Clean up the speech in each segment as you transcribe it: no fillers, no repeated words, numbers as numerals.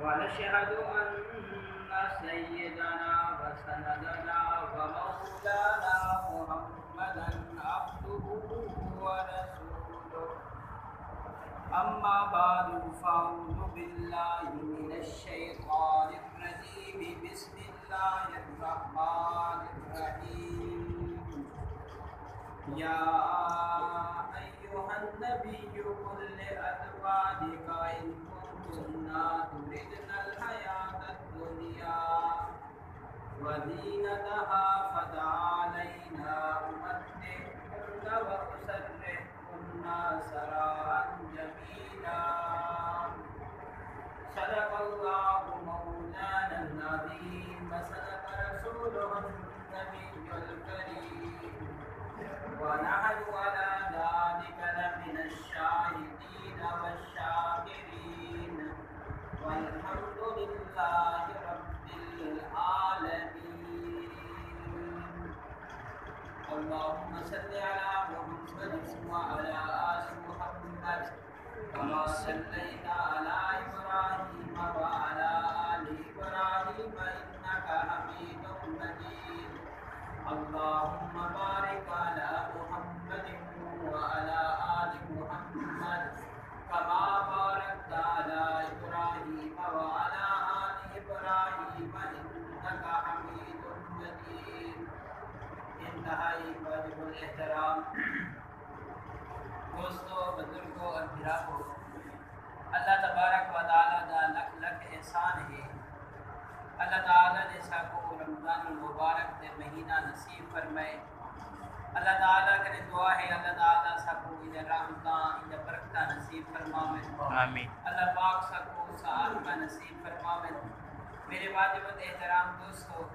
ونشهد أن سيدنا وسندنا ومولانا محمدا عبده ورسوله. أما بعد فأعوذ بالله من الشيطان الرجيم. بسم الله الرحمن الرحيم. يا أيها النبي قل لأزواجك إن كنتن تردن الحياة الدنيا وزينتها فتعالينا أمتعكن وأسرحكن سراحا جميلا. صدق الله مولانا العظيم وصدق رسوله النبي الكريم، ونحن على ذلك لمن الشاهدين والشاكرين، والحمد لله رب العالمين. اللهم صل على محمد وعلى آل محمد كما صليت على إبراهيم وعلى آل إبراهيم إنك حميد مجيد. اللهم بارك على محمد وعلى آل محمد كما باركت على إبراهيم وعلى آل إبراهيم إنك حميد مجيد. انتہائی واجب الاحترام دوستوں، بزرگوں اور بھائیوں، اللہ تبارک و تعالیٰ دا لکھ لکھ احسان ہے۔ اللہ تعالیٰ نے ساکو رمضان المبارک دے مہینہ نصیب فرمائے۔ اللہ تعالیٰ کے دعا ہے اللہ تعالیٰ ساکو ادھر رحمتاں ادھر برکتہ نصیب فرماوے، آمین۔ اللہ پاک ساکو سعادت نصیب فرماوے۔ میرے واجب احترام دوستو،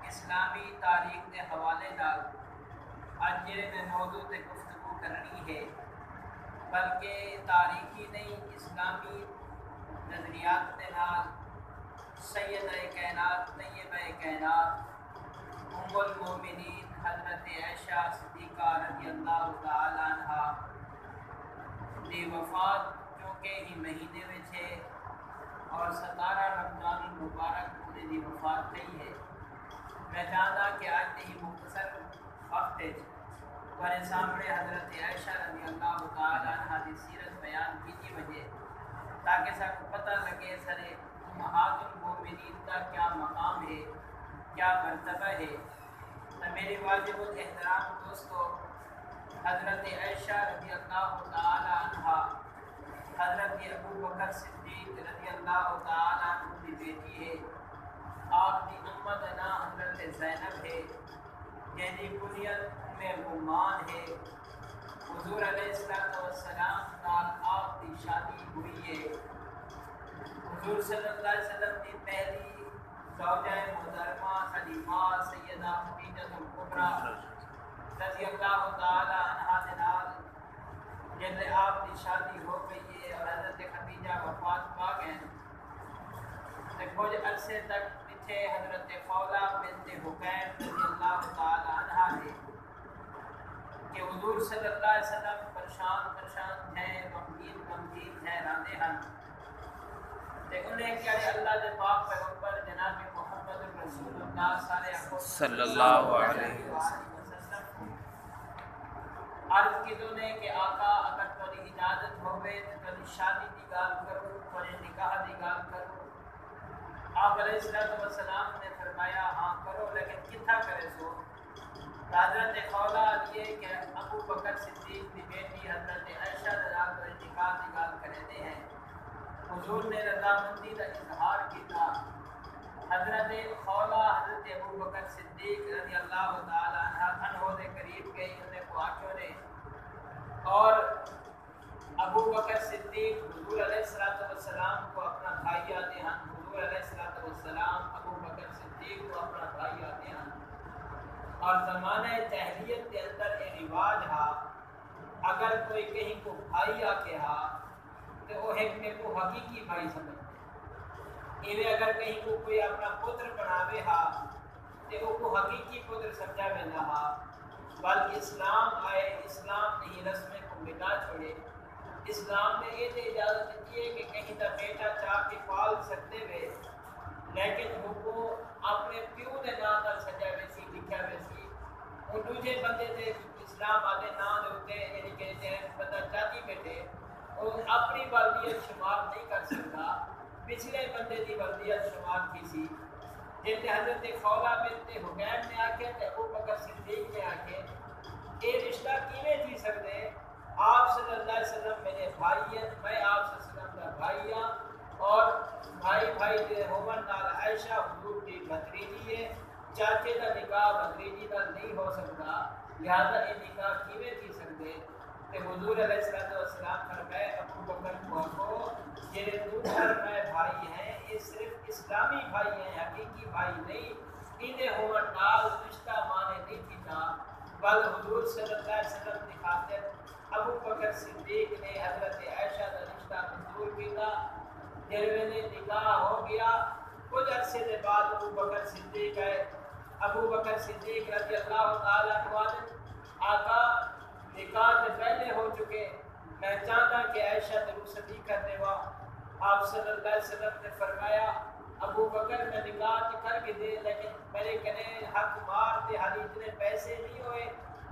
اسلامی تاریخ کے حوالے نال اج میں موضوع تے گفتگو کرنی ہے، بلکہ تاریخی نہیں اسلامی نظریات کے نال سیدہ کائنات طیبہ کائنات ام المومنین حضرت عائشہ صدیقہ رضی اللہ تعالی عنہا دی وفات چونکہ ہی مہینے میں ہے اور 17 رمضان المبارک انہیں دی وفات نہیں ہے۔ میں چاہتا کہ آج ہی مختصر وقت ہمارے سامنے حضرت عائشہ رضی اللہ تعالی عنہ کی سیرت بیان کی وجہ تاکہ سب کو پتہ لگے سرے امہات المومنین کا کیا مقام ہے، کیا مرتبہ ہے۔ تو میرے واجب الاحترام دوستو، حضرت عائشہ رضی اللہ تعالی عنہ حضرت ابو بکر صدیق رضی اللہ تعالی عنہ کی بیٹی ہے۔ آپ کی امت نا حضرت زینب ہے، یعنی کنیت میں رومان ہے۔ حضور علیہ السلام نال آپ کی شادی ہوئی ہے۔ حضور صلی اللہ علیہ وسلم کی پہلی زوجہ محترمہ سلیمہ سیدہ خدیجہ الکبریٰ رضی اللہ تعالی عنہا کے نال جب آپ کی شادی ہو گئی ہے اور حضرت خدیجہ وفات پا گئے، کچھ عرصے تک پیچھے حضرت خولہ بنت حکیم رضی اللہ تعالی عنہا نے کہ حضور صلی اللہ علیہ وسلم پریشان ہیں، غمگین ہیں، راندے ہیں۔ انہیں کیا اللہ کے پاک پیغمبر جناب محمد رسول اللہ صلی اللہ علیہ وسلم عرض کی تو نے کہ آقا اگر تھوڑی اجازت ہوئے تو تھوڑی شادی کی گال کرو، تھوڑی نکاح کی گال کرو۔ آپ علیہ السلام نے فرمایا ہاں کرو، لیکن کتھا کرے سو؟ حضرت خولہ یہ کہ ابو بکر صدیق کی بیٹی حضرت عائشہ جناب کو نکاح کی گال کرتے ہیں۔ حضور نے رضامندی کا اظہار کیا۔ حضرت خولہ حضرت ابو بکر صدیق رضی اللہ تعالی عنہ کے قریب گئی، انہیں کو آنکھوں نے اور ابو بکر صدیق حضور علیہ السلام کو اپنا بھائی آتے ہیں۔ حضور علیہ السلام ابو بکر صدیق کو اپنا بھائی آتے ہیں، اور زمانہ جاہلیت کے اندر یہ رواج ہے اگر کوئی کہیں کو بھائی آ کے ہا تو وہ ایک کو حقیقی بھائی سمجھتے ایویں اگر کہیں کو کوئی اپنا پتر بناوے ہا تو وہ کو حقیقی پتر سمجھا ویندہ ہا۔ بلکہ اسلام آئے، اسلام نہیں رسمیں کو مٹا چھوڑے۔ اسلام نے یہ اجازت دی ہے کہ کہیں تا بیٹا چاہ کے پال سکتے اپنی والدیت شمار نہیں کر سکتا، پچھلے بندے کی والدیت شمار کی سی جیسے حضرت خولہ بنت حکیم نے آکھے تے ابو بکر صدیق نے آکھے یہ رشتہ کیویں تھی سکتے؟ آپ صلی اللہ علیہ وسلم میرے بھائی ہیں، میں آپ صلی اللہ علیہ وسلم کا بھائی ہاں، اور بھائی دے ہومن نال عائشہ حضور کی بھتریجی ہے، چاچے کا نکاح بھتریجی نال نہیں ہو سکتا، لہذا یہ نکاح کیویں تھی سکتے؟ کہ حضور علیہ السلام فرمائے ابو بکر کو جڑے دوسرے میں بھائی ہیں یہ صرف اسلامی بھائی ہیں، حقیقی بھائی نہیں، انہیں ہومن نال رشتہ مانے نہیں تھا، بل حضور صلی اللہ علیہ وسلم کی خاطر ابو بکر صدیق نے حضرت عائشہ کا رشتہ منظور کیا، جب نے نکاح ہو گیا کچھ عرصے کے بعد ابو بکر صدیق ہے، ابو بکر صدیق رضی اللہ تعالیٰ عنہ آقا نکاح سے پہلے ہو چکے، میں چاہتا کہ عائشہ تے رخصتی کرنے وا، آپ صلی اللہ علیہ وسلم نے فرمایا ابو بکر میں نکاح تو کر کے دے لیکن میرے کنے حق مار تے حالی اتنے پیسے نہیں ہوئے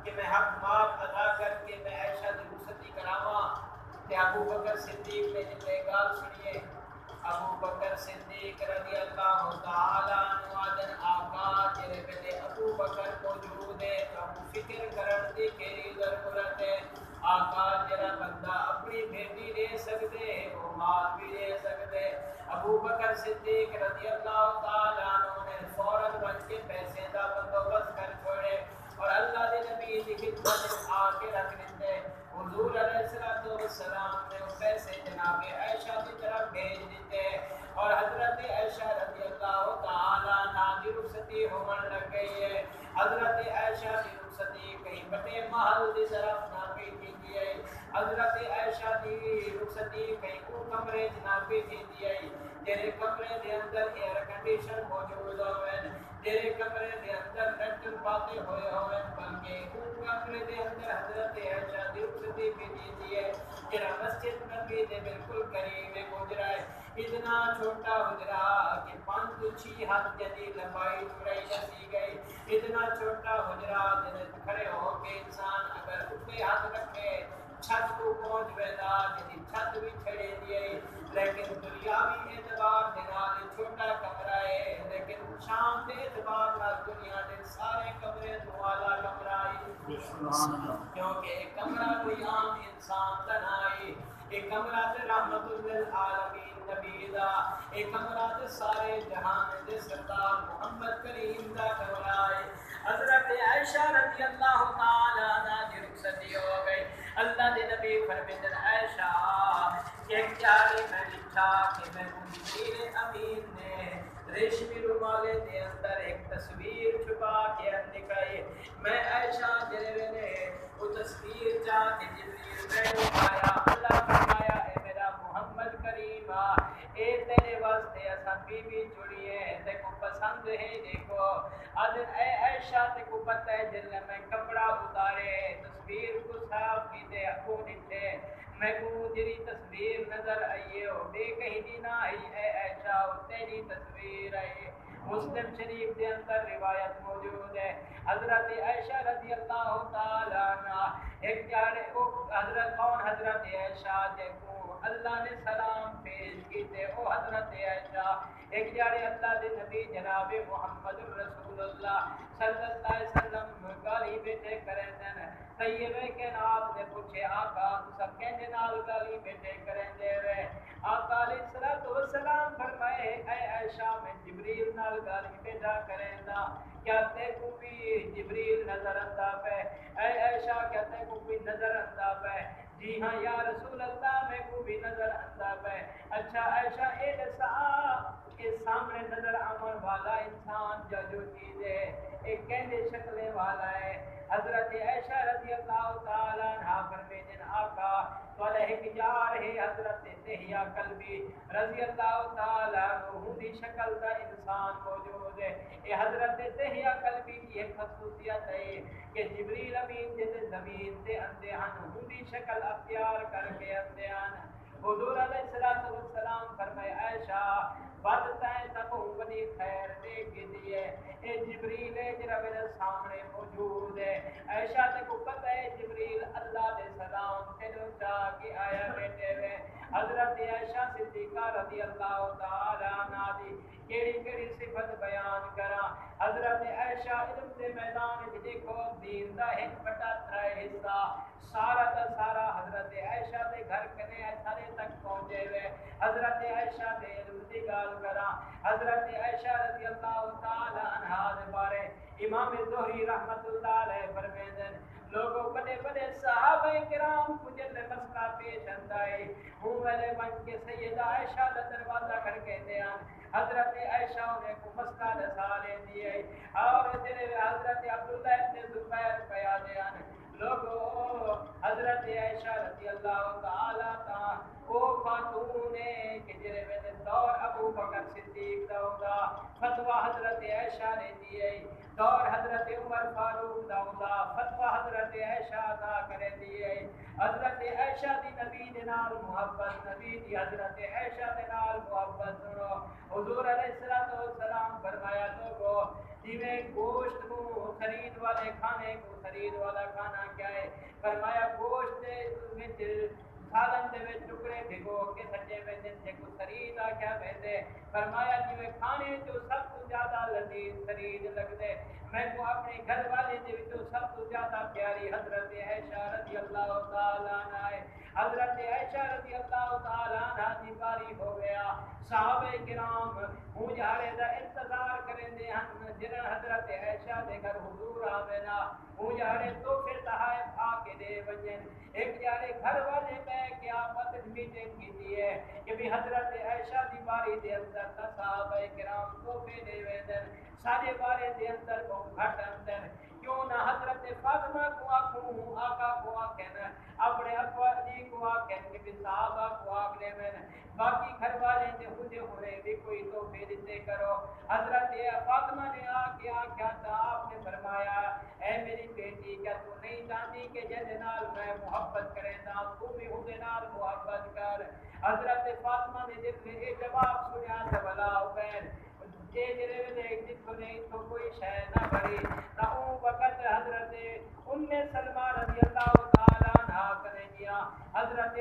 کہ میں حق مار ادا کر کے میں عائشہ تے رخصتی کراواں۔ تے ابو بکر صدیق نے جب یہ گال سنیے، ابو بکر صدیق رضی اللہ تعالیٰ عنہ دن آقا جڑے ویلے ابو بکر موجود ہے تو فکر کرن دی کیڑی ضرورت ہے؟ آقا جڑا بندہ اپنی بیٹی دے سکتے وہ مال بھی دے سکتے۔ ابو بکر صدیق رضی اللہ تعالیٰ عنہ نے فوراً بن کے پیسے دا بندوبست کر چھوڑے اور اللہ دے نبی کی خدمت میں آ کے رکھ دیتے۔ حضور علیہ السلام نے وہ پیسے جناب عائشہ کی طرف بھیج دیتے اور حضرت عائشہ رضی اللہ تعالیٰ عنہا کی رخصتی ہونے لگ گئی ہے۔ حضرت عائشہ کی رخصتی کہیں بڑے محل کی طرف ناپی تھی ہے، حضرت عائشہ کی رخصتی کہیں کو کمرے جنابی تھی ہے، جیرے کمرے دے اندر ایئر کنڈیشن موجود ہوئے، جیرے کمرے دے اندر نیٹن پاتے ہوئے ہوئے، بلکہ ان کمرے دے اندر حضرت عائشہ کی رخصتی بھی تھی ہے، جرا مسجد نبی دے بالکل قریب گزرا ہے، اتنا چھوٹا حجرا کہ 5-6 ہاتھ جدی لمبائی چوڑائی دسی گئی، اتنا چھوٹا حجرا جنہیں کھڑے ہو کے انسان اگر اتنے ہاتھ رکھے چھت کو پہنچ ویلا جدی چھت بھی چھڑے دیے، لیکن دنیاوی اعتبار دے نال چھوٹا کمرہ ہے لیکن شان دے اعتبار نال دنیا دے سارے کمرے تو والا کمرہ ہے، کیونکہ ایک کمرہ کوئی عام انسان دا نہ، ایک کمرہ تے رحمت للعالمین نبی دا، ایک کمرہ تے سارے جہان دے سردار محمد کریم دا کمرہ ہے۔ حضرت عائشہ رضی اللہ تعالی عنہا کی رخصتی ہو گئی، اللہ دے نبی فرماتے ہیں عائشہ ایک چاری میں لکھا کہ میں جبریل امین نے ریشمی رومالے دے اندر ایک تصویر چھپا کے نکائی، میں عائشہ جلوے نے وہ تصویر چاہ کے جبریل میں آیا، اللہ فرمایا اے میرا محمد کریم اے تیرے واسطے اساں بی بی چڑی ہے تے کو پسند ہے، دیکھو اد اے عائشہ تے کو پتہ ہے جل میں کپڑا اتارے تصویر کو صاف کیتے اکو نٹھے میں کو جری تصویر نظر آئیے ہو بے کہیں دی نہ آئی اے عائشہ تیری تصویر ہے۔ مسلم شریف کے اندر روایت موجود ہے، حضرت عائشہ رضی اللہ تعالی عنہ ایک جاڑے حضرت کون حضرت عائشہ دیکھو اللہ نے سلام پیش کیتے، او حضرت عائشہ ایک جاڑے اللہ دے نبی جناب محمد رسول اللہ صلی اللہ علیہ وسلم گالی بیٹھے کریں دن طیبے کے نام نے پوچھے آقا سب کہنے نال گالی بیٹھے کریں دے رہے، آقا علیہ السلام فرمائے اے عائشہ میں جبریل نال گالی بیٹھا کریں دا، کیا تے کو بھی جبریل نظر آتا پہ؟ اے عائشہ کیا تے کو بھی نظر آتا پہ؟ جی ہاں یا رسول اللہ میں کو بھی نظر آتا پہ۔ اچھا عائشہ اے دسا کے سامنے نظر آمن والا انسان جو چیز ہے ایک کہنے شکلے والا ہے، حضرت عائشہ رضی اللہ تعالی عنہ فرمیدن آقا والا ایک یار ہے حضرت دہیا قلبی رضی اللہ تعالی عنہ دی شکل دا انسان موجود ہے، یہ حضرت دہیا قلبی کی ایک خصوصیت ہے کہ جبریل امین جیسے زمین تے اندے ہن دی شکل اختیار کر کے اندے ہن، حضور علیہ السلام فرمائے عائشہ بدتا ہے تب بڑی خیر دیکھ دیے اے جبریل ہے جرا میرے سامنے موجود ہے عائشہ تے کو پتہ ہے جبریل اللہ دے سلام تینوں چاہ کے آیا بیٹے ہوئے حضرت عائشہ صدیقہ رضی اللہ تعالی عنہا دی کیڑی کیڑی صفت بیان کرا حضرت عائشہ علم دے میدان وچ دیکھو دین دا ایک بڑا ترے حصہ سارا دا سارا حضرت عائشہ دے گھر کنے سارے تک پہنچے ہوئے حضرت عائشہ دے علم دی گال کرا حضرت عائشہ رضی اللہ تعالی عنہا دے بارے امام زہری رحمت اللہ علیہ فرمیندن لوگوں بڑے بڑے صحابہ کرام کو جل مسئلہ پیش آندا ہے ہوں والے بن کے سیدہ عائشہ دا دروازہ کھڑکتے ہیں حضرت عائشہ نے کو مسئلہ دسا لے دیے اور تیرے حضرت عبداللہ ابن زبیر پیا دیان لوگوں حضرت عائشہ رضی اللہ تعالی عنہ وہ خاتون ہے کہ جرے میں دور ابو بکر صدیق دا فتوی حضرت عائشہ نے دیے دور حضرت عمر فاروق دا فتوی حضرت عائشہ عطا کرے دیے حضرت عائشہ دی نبی دے نال محبت نبی دی حضرت عائشہ دے نال محبت سنو حضور علیہ السلام فرمایا لوگو جویں گوشت کو خرید والے کھانے کو خرید والا کھانا کیا ہے فرمایا گوشت دے وچ سالن دے وچ ٹکڑے بھگو کے سجے وچ جے کو خرید آ کیا ویندے فرمایا جویں کھانے جو سب تو زیادہ لذیذ خرید لگدے میں کو اپنے گھر والے دے وچوں سب تو زیادہ پیاری حضرت عائشہ رضی اللہ تعالی عنہا ہے حضرت عائشہ رضی اللہ تعالی عنہا دی باری ہو گیا صحابہ کرام ہوں جارے دا انتظار کرندے ہن جنہاں حضرت عائشہ دے گھر حضور آوینا ہوں جارے تو پھر تحائف آ کے دے وجن ایک جارے گھر والے میں قیامت میٹنگ کیتی ہے کہ بھی حضرت عائشہ دی باری دے اندر صحابہ کرام تو پہ دے ویندن سارے بارے دے اندر کو گھٹ اندر کیوں نہ حضرت فاطمہ کو آکھوں آقا کو آکھن اپنے ابا جی کو آکھن کہ صحابہ کو آکھنے میں باقی گھر والے دے ہوتے ہوئے بھی کوئی تحفے دیتے کرو حضرت فاطمہ نے آ کے آکھیا تھا آپ نے فرمایا اے میری بیٹی کیا تو نہیں جانتی کہ جس نال میں محبت کرے نا تو بھی اس نال محبت کر حضرت فاطمہ نے جس نے یہ جواب سنیا تھا بلا بہن جے جرے دیکھ جس کو نہیں تو کوئی شے نہ بڑی نہ او وقت حضرت سلمہ رضی اللہ تعالی عنہا کرے گیا حضرت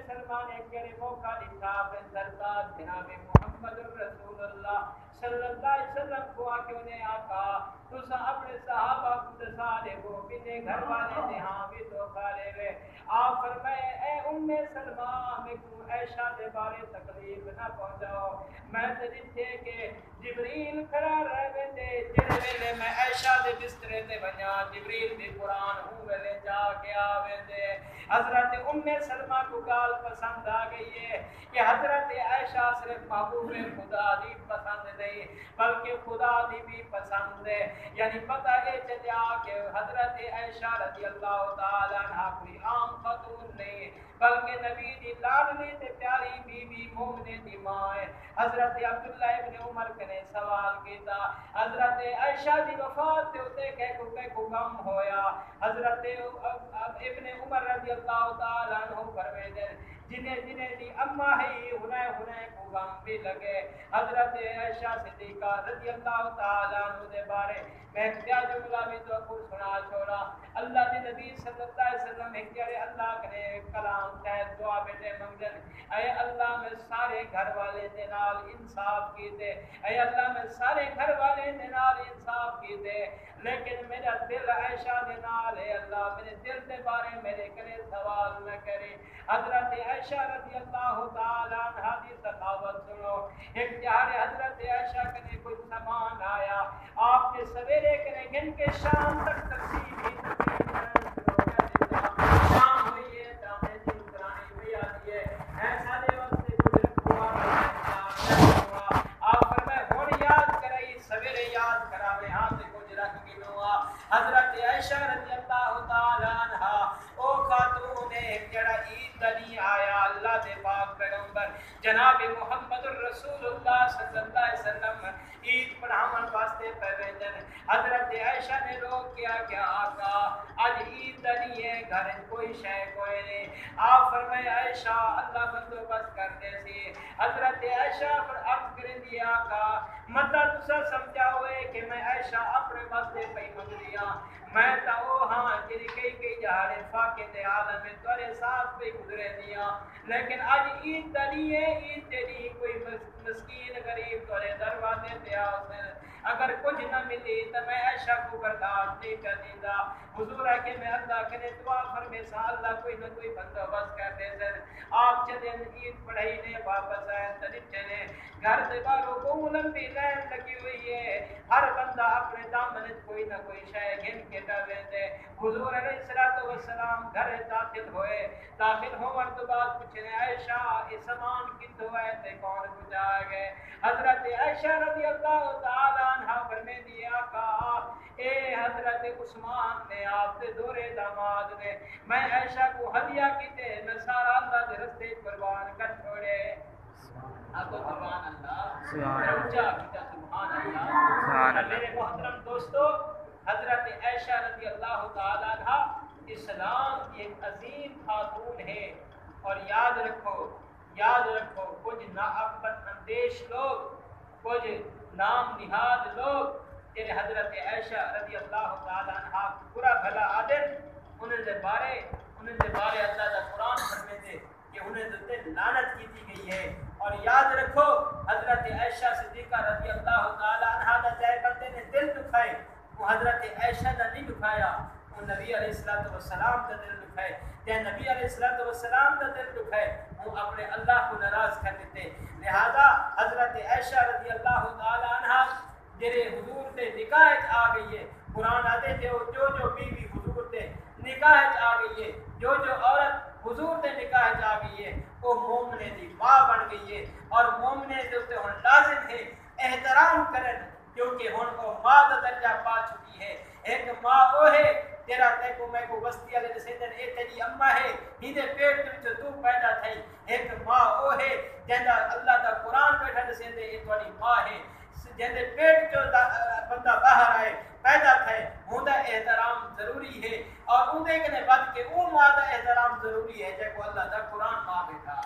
سلمہ نے کہے موقع لکھا اپنے سرتاج جناب محمد رسول اللہ صلی اللہ علیہ وسلم کو آکے انہیں آقا تو اپنے صحابہ کو دسا دے وہ کنے گھر والے دے ہاں بھی تو کھا لے وے آپ فرمائے اے سلمہ میں کو عائشہ دے بارے تکلیف نہ پہنچاؤ میں تے جتھے کہ جبریل کھڑا رہے تے جڑے ویلے میں عائشہ دے بسترے تے ونجا جبریل دی قرآن ہوں ویلے جا کے آوے دے حضرت سلمہ کو گال پسند آ گئی ہے کہ حضرت عائشہ صرف محبوب خدا دی پسند نہیں بلکہ خدا دی بھی پسند ہے یعنی پتہ یہ چلیا کہ حضرت عائشہ رضی اللہ تعالی عنہا کوئی عام خاتون نہیں بلکہ نبی دی لاڈلی تے پیاری بی بی مومنہ دی ماں ہے حضرت عبداللہ ابن عمر نے سوال کیتا حضرت عائشہ دی وفات تے اوتے کہ کو غم ہویا حضرت ابن عمر رضی اللہ تعالی عنہ فرمائے جنہیں دی اما ہے ہنے کو غم بھی لگے حضرت عائشہ صدیقہ رضی اللہ تعالی عنہ دے بارے میں کیا جملہ بھی تو خود سنا چھوڑا اللہ کے نبی صلی اللہ علیہ وسلم ایک جڑے اللہ کرے کلام تحت دعا بیٹے منگن اے اللہ میں سارے گھر والے دے نال انصاف کیتے اے اللہ میں سارے گھر والے دے نال انصاف کیتے لیکن میرا دل عائشہ دے نال ہے اللہ میرے دل دے بارے میرے کرے سوال نہ کرے حضرت عائشہ رضی اللہ تعالی عنہا دی سخاوت سنو ایک جہاں حضرت عائشہ کے کوئی سامان آیا آپ نے سویرے کریں گن کے شام تک تقسیم ہی شام ہوئی ہے جامعہ جی قرآن بھی آتی ہے ایسا دے وقت سے گزر ہوا آپ فرمائے ہون یاد کرائی سویرے یاد کراوے ہاں سے کچھ رکھ گنوا حضرت عائشہ رضی اللہ تعالی عنہا او خاتون نے جڑا عید دنی آیا اللہ دے پاک پیغمبر جناب محمد الرسول اللہ صلی اللہ علیہ وسلم عید پڑھاون واسطے پیوندن حضرت عائشہ نے روک کیا کہ آقا آج عید دنی ہے گھر کوئی شے کوئی نہیں آپ فرمائے عائشہ اللہ بندوبست کرتے سی حضرت عائشہ پر عرض کریں دی آقا مطلب تسا سمجھا ہوئے کہ میں عائشہ اپنے واسطے پئی منگدیاں میں تا او ہاں جڑی کئی جہاڑے فاقے دے عالم میں تورے ساتھ پہ گزرے دیاں لیکن آج عید دنی ہے عید تیری کوئی مسکین غریب تورے دروازے تے آؤ اگر کچھ نہ ملی تو میں عائشہ کو برداشت نہیں کر دیندا حضور ہے کہ میں اللہ کرے دعا فرمے سا اللہ کوئی نہ کوئی بندوبست کر دے سر آپ چدن عید پڑھائی نے واپس آئے تنٹے نے گھر سے باہروں کو لمبی لائن لگی ہوئی ہے ہر بندہ اپنے دامن کوئی نہ کوئی شے گن کے ڈالے دے حضور علیہ الصلوۃ والسلام گھر داخل ہوئے داخل ہونے تو بعد پوچھنے عائشہ یہ سامان کتھوں ہے تے کون پہنچا گئے حضرت عائشہ رضی اللہ تعالی عنہا فرمے دی آقا اے حضرت عثمان نے آپ کے دورے داماد نے میں عائشہ کو ہدیہ کیتے میں سارا اللہ کے رستے قربان کر چھوڑے اب سبحان اللہ رجا کیتا سبحان اللہ میرے محترم دوستو حضرت عائشہ رضی اللہ تعالی عنہا اسلام کی ایک عظیم خاتون ہے اور یاد رکھو کچھ نااہل اندیش لوگ کچھ نام نہاد لوگ جن حضرت عائشہ رضی اللہ تعالی عنہا برا بھلا عادت انہیں دے بارے اللہ کا قرآن فرمے تھے کہ انہیں دے لعنت کی گئی ہے اور یاد رکھو حضرت عائشہ صدیقہ رضی اللہ تعالی عنہا دا جائے بندے نے دل دکھائے وہ حضرت عائشہ دا نہیں دکھایا وہ نبی علیہ الصلوۃ والسلام دا دل دکھائے کہ نبی علیہ الصلوۃ والسلام دا دل دکھائے وہ اپنے اللہ کو ناراض کر دیتے لہذا حضرت عائشہ رضی اللہ تعالی عنہا جرے حضور تے نکاح آ گئی ہے قرآن آتے تھے جو بیوی حضور تے نکاح آ گئی ہے جو عورت حضور تے نکاح آ گئی ہے وہ مومنے دی ماں بن گئی ہے اور مومنے دے اوتے ہن لازم ہے احترام کرن کیونکہ ہن وہ ماں دا درجہ پا چکی ہے ایک ماں وہ ہے تیرا تے کو میں کو بستی والے سیدن اے تیری اماں ہے ہی دے پیٹ وچ تو پیدا تھئی ایک ماں وہ ہے جندا اللہ دا قرآن بیٹھا دے سیدے اے تواڈی ماں ہے جندے پیٹ جو بندہ باہر آئے پیدا تھے ہوندا احترام ضروری ہے اور اندے کنے بعد کے وہ ماں دا احترام ضروری ہے جے کو اللہ دا قرآن ماں بیٹھا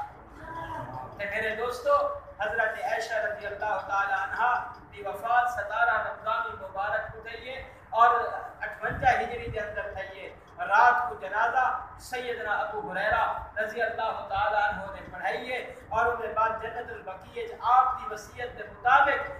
تے میرے دوستو حضرت عائشہ رضی اللہ تعالی عنہا دی وفات 17 رمضان المبارک کو تھئی ہے اور 58 ہجری دے اندر تھئی ہے رات کو جنازہ سیدنا ابو ہریرہ رضی اللہ تعالی عنہ نے پڑھائی ہے اور اس کے بعد جنت البقیع آپ کی وصیت کے مطابق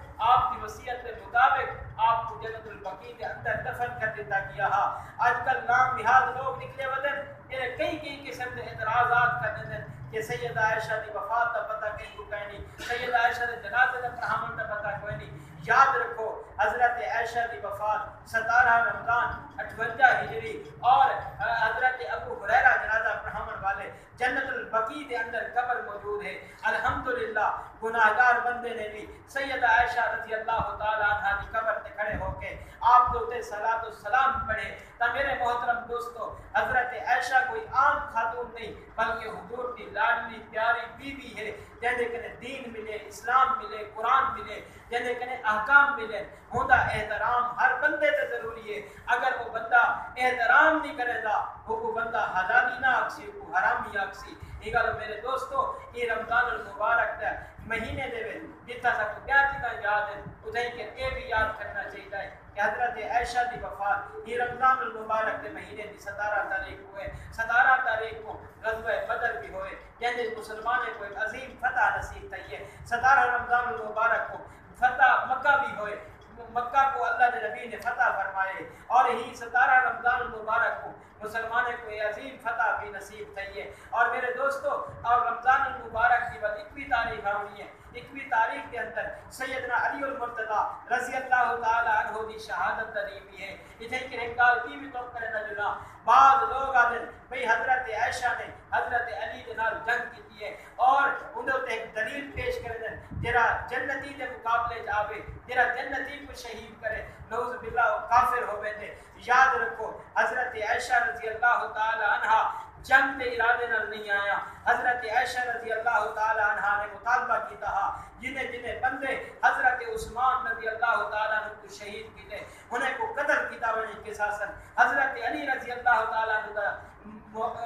آپ کو جنت البقیع کے اندر دفن کر دیتا گیا ہے آج کل نام نہاد لوگ نکلے ودن یہ کئی قسم کے اعتراضات کرتے ہیں کہ سیدہ عائشہ کی وفات کا پتہ کہیں کو کوئی نہیں سیدہ عائشہ کے جنازے کا پڑھاون کا پتہ کوئی نہیں یاد رکھو حضرت عائشہ کی وفات 17 رمضان 58 ہجری اور حضرت ابو ہریرہ جنازہ پڑھاون والے جنت البقیع کے اندر قبر موجود ہے الحمدللہ گناہگار بندے نے بھی سیدہ عائشہ رضی اللہ تعالی عنہا کی قبر تے کھڑے ہو کے آپ تو تے صلاۃ والسلام پڑھے تا میرے محترم دوستو حضرت عائشہ کوئی عام خاتون نہیں بلکہ حضور کی لاڈلی پیاری بیوی ہے جندے کنے دین ملے اسلام ملے قرآن ملے جندے کنے احکام ملے ہوندا احترام ہر بندے تے ضروری ہے اگر وہ بندہ احترام نہیں کرے گا وہ بندہ حلالی نہ آکسی وہ حرامی آکسی یہ گل میرے دوستو یہ رمضان المبارک دا مہینے دے وچ جتنا سب کیا چیزاں یاد ہیں ادھے کہ یہ بھی یاد کرنا چاہیے ہے کہ حضرت عائشہ دی وفات یہ رمضان المبارک کے مہینے دی 17 تاریخ ہوئے 17 تاریخ کو غزوہ بدر بھی ہوئے یعنی مسلمانوں کو ایک عظیم فتح نصیب تھی ہے 17 رمضان المبارک کو فتح مکہ بھی ہوئے مکہ کو اللہ کے نبی نے فتح فرمائے اور ہی 17 رمضان المبارک کو مسلمانوں کو یہ عظیم فتح بھی نصیب تھی ہے اور میرے دوستو اور رمضان المبارک کی بعد 21 تاریخ آنی ہے 21 تاریخ کے اندر سیدنا علی المرتضیٰ رضی اللہ تعالی عنہ دی شہادت تریبی ہے اتنے کہ انکار کی بھی تو کرے نہ جنا بعض لوگ آدھے بھئی حضرت عائشہ نے حضرت علی کے نال جنگ کی ہے اور انہوں نے ایک دلیل پیش کر دیں جرا جنتی کے مقابلے جاوے جرا جنتی کو شہید کرے نعوذ باللہ کافر ہو بیٹھے یاد رکھو حضرت عائشہ رضی اللہ تعالی عنہا جنگ کے ارادے نال نہیں آیا حضرت عائشہ رضی اللہ تعالی عنہا نے مطالبہ کیتا جنہیں بندے حضرت عثمان رضی اللہ تعالی عنہ کو شہید کیتے انہیں کو قتل کیتا ونے کے ساتھ حضرت علی رضی اللہ تعالی عنہ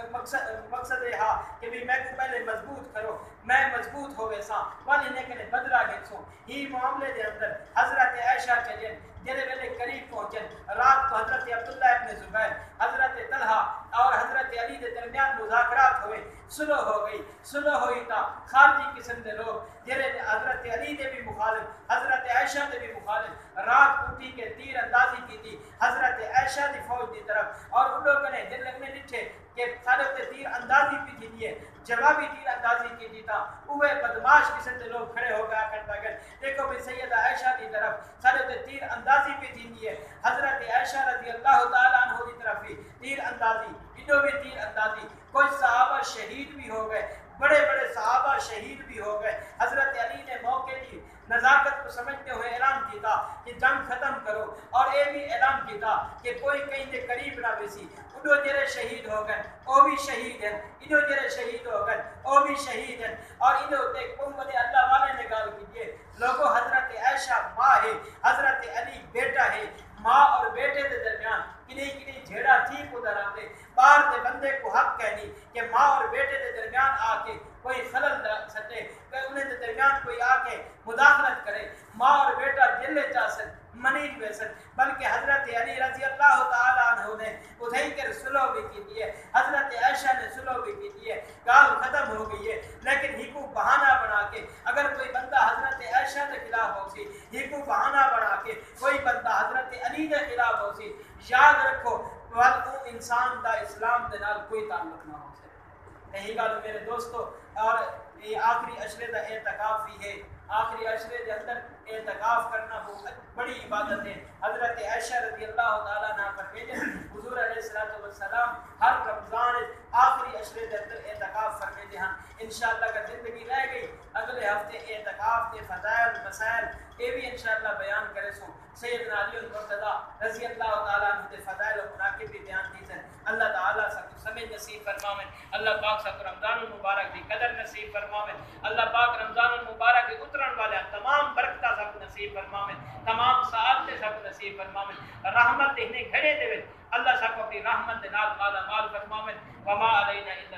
مقصد ہے کہ بھی میں کو پہلے مضبوط کرو میں مضبوط ہوئے سا والی نے بدلا گھسوں ہی معاملے دے اندر حضرت عائشہ چلیں جڑے ویلے قریب پہنچن رات کو حضرت عبداللہ ابن زبیر حضرت طلحہ اور حضرت علی دے درمیان مذاکرات ہوئے صلح ہو گئی صلح ہوئی تا خارجی قسم دے لوگ جڑے حضرت علی دے بھی مخالف حضرت عائشہ دے بھی مخالف رات اٹھی کے تیر اندازی کی تھی حضرت عائشہ دی فوج دی طرف اور ان لوگوں نے دل لگنے ڈٹھے کہ سارے تے تیر اندازی بھی کی دیئے جوابی تیر اندازی کی دی تھا اوے بدماش قسم دے لوگ کھڑے ہو گیا کرتا گئے دیکھو بھی سیدہ عائشہ دی طرف سارے تے تیر اندازی بھی کی دیئے حضرت عائشہ رضی اللہ تعالیٰ عنہ دی طرف بھی تیر اندازی انہوں بھی تیر اندازی کوئی صحابہ شہید بھی ہو گئے بڑے بڑے صحابہ شہید بھی ہو گئے حضرت علی نے موقع کی نزاکت کو سمجھتے ہوئے اعلان کیا تھا کہ جنگ ختم کرو اور یہ بھی اعلان کیا تھا کہ کوئی کہیں دے قریب نہ بیسی انہوں جرے شہید ہو گئے وہ بھی شہید ہیں انہوں جرے شہید ہو گئے وہ بھی شہید ہیں اور انہوں تے قومت اللہ والے نے گال کیجئے لوگوں حضرت عائشہ ماں ہے حضرت علی بیٹا ہے ماں اور بیٹے دے درمیان کنی جھیڑا ٹھیک ادھر آتے باہر دے بندے کو حق کہنی کہ ماں اور بیٹے دے درمیان آ کے کوئی خلل نہ سٹے کہ انہیں دے درمیان کوئی آ کے مداخلت کرے ماں اور بیٹا دل چاہسن منیج ویسن بلکہ حضرت علی رضی اللہ تعالیٰ عنہ نے ادھائی کر صلح بھی کی دیئے حضرت عائشہ نے صلح بھی کی دیئے گال ختم ہو گئی ہے لیکن ہی کو بہانہ بنا کے اگر کوئی بندہ حضرت عائشہ کے خلاف ہو سی ہی کو بہانہ بنا کے کوئی بندہ حضرت علی کے خلاف ہو سی یاد رکھو وہ انسان دا اسلام دے نال کوئی تعلق نہ ہو سکے یہی گل میرے دوستو اور یہ آخری عشرے دا اعتکاف بھی ہے آخری عشرے دے اندر اعتکاف کرنا بہت بڑی عبادت ہے حضرت عائشہ رضی اللہ تعالیٰ عنہ فرماتے ہیں حضور علیہ الصلوۃ والسلام ہر رمضان آخری عشرے دے اندر اعتکاف فرماتے ہیں انشاءاللہ اگر زندگی رہ گئی اگلے ہفتے اعتکاف کے فضائل مسائل یہ بھی انشاءاللہ بیان کرے سو سیدنا علی المرتضی رضی اللہ تعالیٰ عنہ کے فضائل و مناقب بھی بیان دیتے ہیں اللہ تعالیٰ سب سمجھ نصیب فرماویں اللہ پاک سب رمضان المبارک کی قدر نصیب فرماویں اللہ پاک رمضان المبارک کے اترن والے تمام برکتہ سب نصیب فرماویں تمام سعادتیں سب نصیب فرماویں رحمت انہیں گھڑے دے اللہ سب اپنی رحمت دے نال مالا مال فرماویں وما علینا الا